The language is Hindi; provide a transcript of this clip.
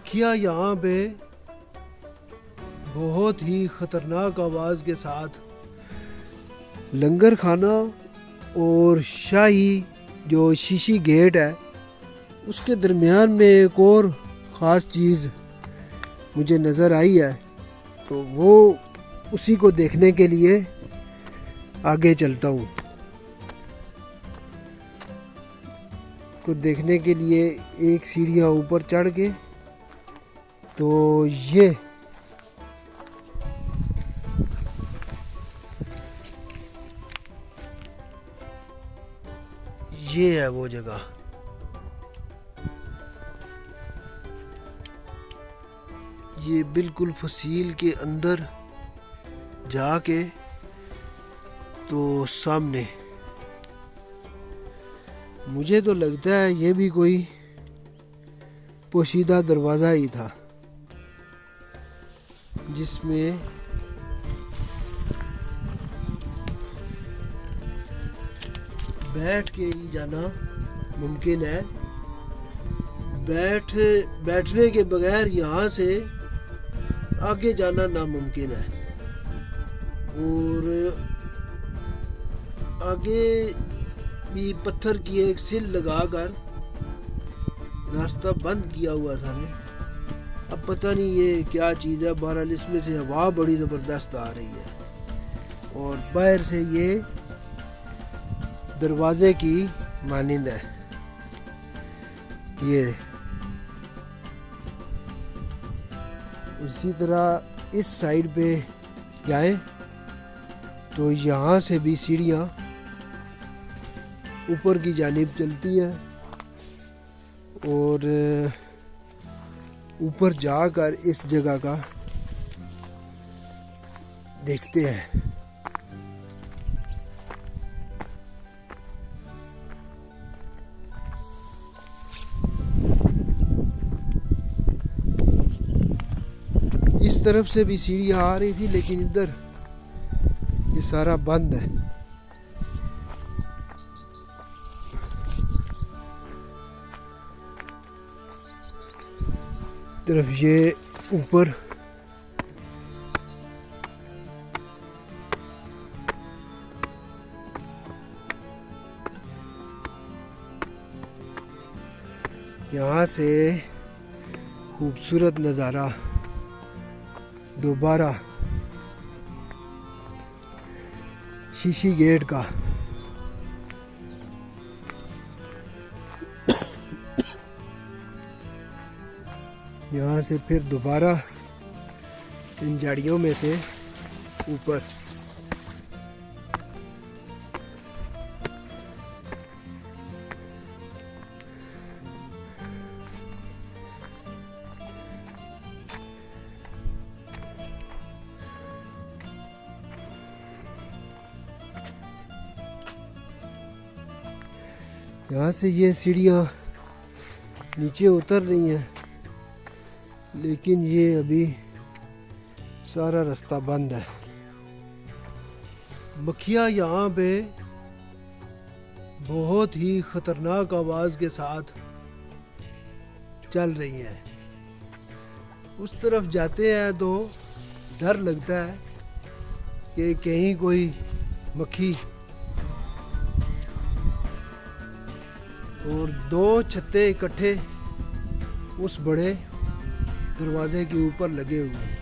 मक्खियाँ यहाँ पे बहुत ही ख़तरनाक आवाज़ के साथ लंगर खाना और शाही जो शीशी गेट है उसके दरमियान में एक और ख़ास चीज़ मुझे नज़र आई है, तो वो उसी को देखने के लिए आगे चलता हूँ। को देखने के लिए एक सीढ़ियाँ ऊपर चढ़ के तो ये है वो जगह। ये बिल्कुल फसील के अंदर जाके तो सामने मुझे तो लगता है ये भी कोई पोशीदा दरवाज़ा ही था जिसमें बैठ के ही जाना मुमकिन है। बैठने के बगैर यहाँ से आगे जाना नामुमकिन है और आगे भी पत्थर की एक सिल लगाकर रास्ता बंद किया हुआ था ने। अब पता नहीं ये क्या चीज़ है, बहरहाल इसमें से हवा बड़ी ज़बरदस्त आ रही है और बाहर से ये दरवाजे की मानिंद है। ये इसी तरह इस साइड पे जाए तो यहाँ से भी सीढ़ियाँ ऊपर की जानिब चलती हैं और ऊपर जाकर इस जगह का देखते हैं। इस तरफ से भी सीढ़ियाँ आ रही थी लेकिन इधर ये सारा बंद है। तरफ ये ऊपर यहाँ से खूबसूरत नज़ारा दोबारा शीशी गेट का। यहाँ से फिर दोबारा इन झाड़ियों में से ऊपर यहाँ से ये सीढ़ियाँ नीचे उतर रही हैं लेकिन ये अभी सारा रास्ता बंद है। मक्खियाँ यहाँ पे बहुत ही ख़तरनाक आवाज़ के साथ चल रही हैं। उस तरफ जाते हैं तो डर लगता है कि कहीं कोई मक्खी और दो छत्ते इकट्ठे उस बड़े दरवाजे के ऊपर लगे हुए हैं।